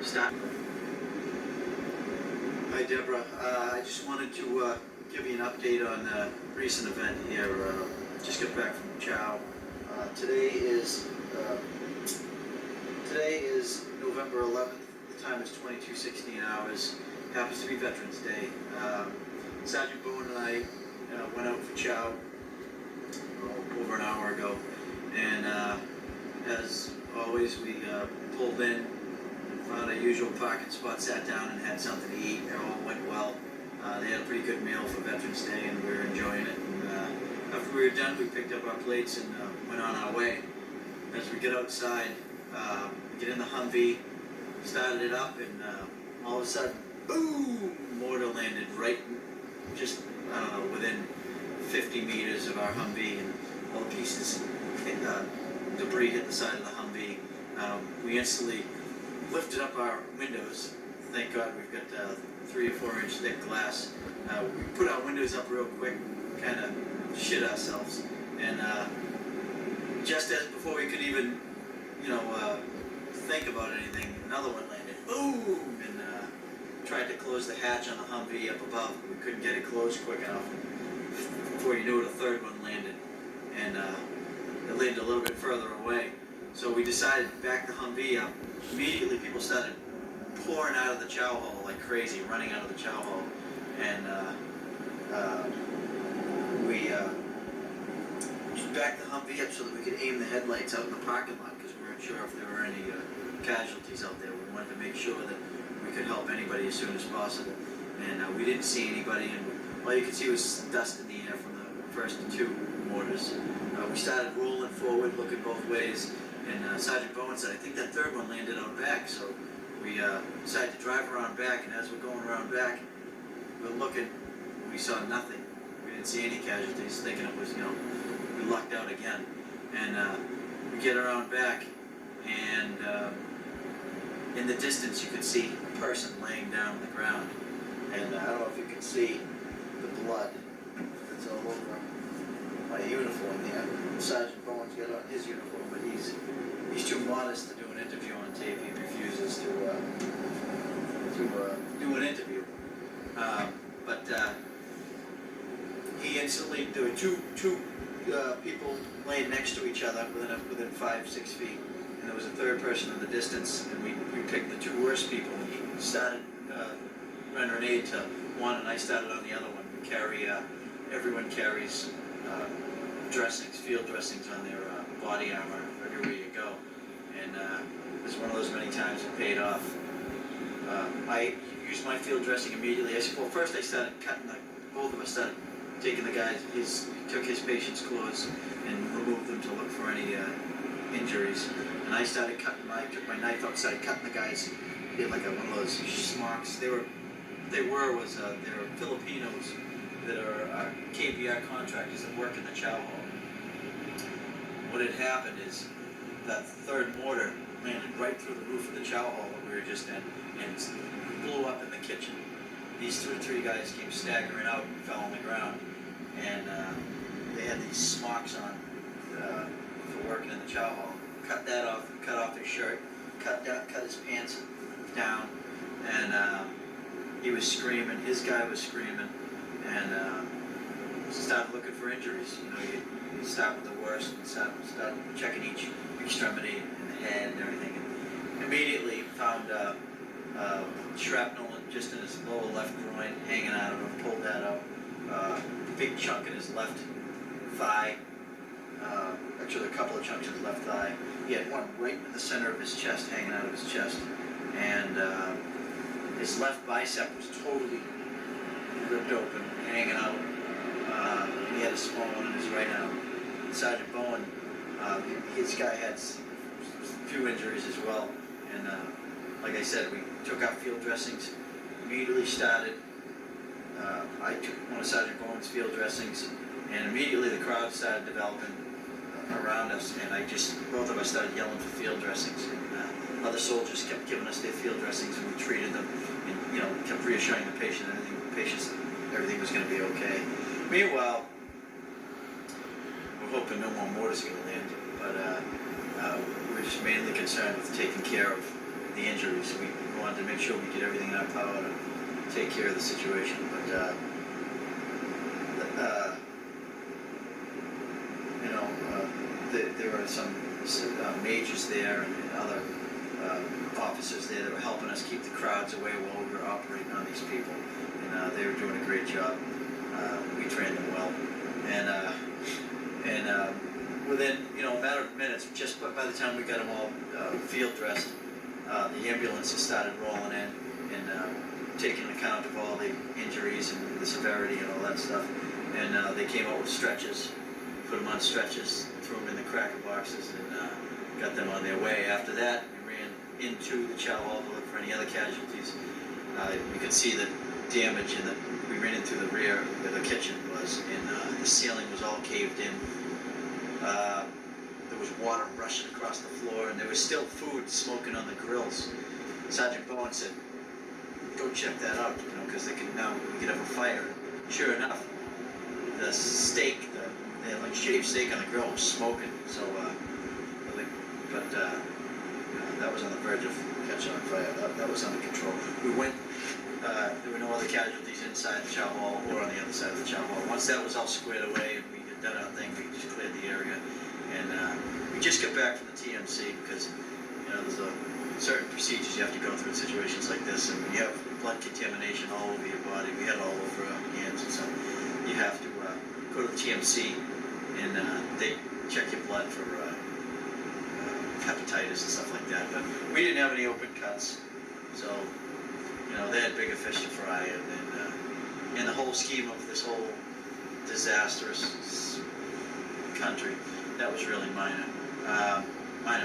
Stop. Hi Deborah, I just wanted to give you an update on a recent event here. Just got back from chow. Today is November 11th. The time is 22:16 hours. Happens to be Veterans Day. Sergeant Bowen and I went out for chow over an hour ago, and as always, we pulled in, found our usual parking spot, sat down and had something to eat. It all went well. They had a pretty good meal for Veterans Day, and we were enjoying it. And after we were done, we picked up our plates and went on our way. As we get outside, we get in the Humvee, started it up, and all of a sudden, boom! Mortar landed right just, I don't know, within 50 meters of our Humvee, and all the pieces, debris hit the side of the Humvee. We instantly lifted up our windows. Thank God we've got 3 or 4 inch thick glass. We put our windows up real quick, kind of shit ourselves, and just as before we could even, think about anything, another one landed. Boom! And tried to close the hatch on the Humvee up above. We couldn't get it closed quick enough. Before you knew it, a third one landed, and it landed a little bit further away. So we decided to back the Humvee up. Immediately, people started pouring out of the chow hall like crazy, running out of the chow hall, and we backed the Humvee up so that we could aim the headlights out in the parking lot, because we weren't sure if there were any casualties out there. We wanted to make sure that we could help anybody as soon as possible, and we didn't see anybody, and all you could see was dust in the air from the first 2 mortars. We started rolling forward, looking both ways, and Sergeant Bowen said, I think that third one landed out back. So we decided to drive around back, and as we're going around back, we're looking, we saw nothing. We didn't see any casualties, thinking it was, we lucked out again. And we get around back, and in the distance you could see a person laying down on the ground. And I don't know if you can see the blood that's all over my uniform here. Sergeant Bowen's got on his uniform, but he's too modest to do an interview on tape. He refuses to do an interview. But he instantly, there were two people laying next to each other within 5-6 feet, and there was a third person in the distance, and we picked the 2 worst people. He started rendering aid to one, and I started on the other one. We carry, everyone carries dressings, field dressings on their body armor everywhere you go, and it's one of those many times it paid off. I used my field dressing immediately. First I started cutting, both of us started taking the guys, he took his patient's clothes and removed them to look for any injuries, and I started cutting took my knife out, started cutting the guys. They had like one of those smocks. They were Filipinos that are KBR contractors that work in the chow hall. What had happened is that third mortar landed right through the roof of the chow hall that we were just in, and blew up in the kitchen. These 3 guys came staggering out and fell on the ground, and they had these smocks on for working in the chow hall. Cut that off, cut off his shirt, cut his pants down, and he was screaming, his guy was screaming, and started looking for injuries. You start with the worst and start checking each extremity and the head and everything. And immediately found shrapnel just in his lower left groin, hanging out of him, pulled that out. Big chunk in his left thigh. Actually, a couple of chunks in his left thigh. He had one right in the center of his chest, hanging out of his chest. And his left bicep was totally ripped open, hanging out. He had a small one in his right arm. Sergeant Bowen, his guy had a few injuries as well. And like I said, we took out field dressings, immediately started. I took one of Sergeant Bowen's field dressings, and immediately the crowd started developing around us, and both of us started yelling for field dressings. And other soldiers kept giving us their field dressings, and we treated them, and kept reassuring the patient everything was going to be okay. Meanwhile, we're hoping no more mortars are going to land, but we're just mainly concerned with taking care of the the injuries. We wanted to make sure we did everything in our power to take care of the situation. But there are some majors there and other officers there that were helping us keep the crowds away while we were operating on these people, and they were doing a great job. We trained them well, and within a matter of minutes, just by the time we got them all field dressed, the ambulances started rolling in and taking account of all the injuries and the severity and all that stuff, and they came out with stretchers, put them on stretchers, threw them in the cracker boxes, and got them on their way. After that, we ran into the chow hall to look for any other casualties. You could see the damage we ran into the rear where the kitchen was, and the ceiling was all caved in. There was water rushing across the floor, and there was still food smoking on the grills. Sergeant Bowen said, "Go check that out, because we could have a fire." Sure enough, the steak, they had like shaved steak on the grill, was smoking. So, that was on the verge of catching on fire. That was under control. We went. There were no other casualties inside the chow hall or on the other side of the chow hall. Once that was all squared away and we had done our thing, we just cleared the area. And we just got back from the TMC because there's certain procedures you have to go through in situations like this, and when you have blood contamination all over your body, we had it all over our hands, and so you have to go to the TMC and they check your blood for hepatitis and stuff like that. But we didn't have any open cuts, so they had bigger fish to fry, and in the whole scheme of this whole disastrous country, that was really minor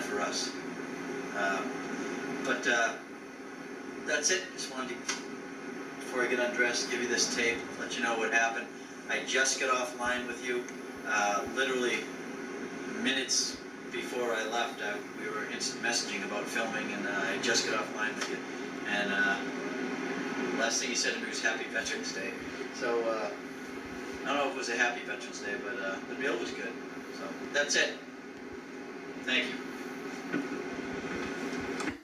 for us. But that's it. Just wanted to, before I get undressed, give you this tape, let you know what happened. I just got offline with you, literally minutes before I left. We were instant messaging about filming, and I just got offline with you. And last thing he said to me was Happy Veterans Day. So I don't know if it was a Happy Veterans Day, but the meal was good. So that's it. Thank you.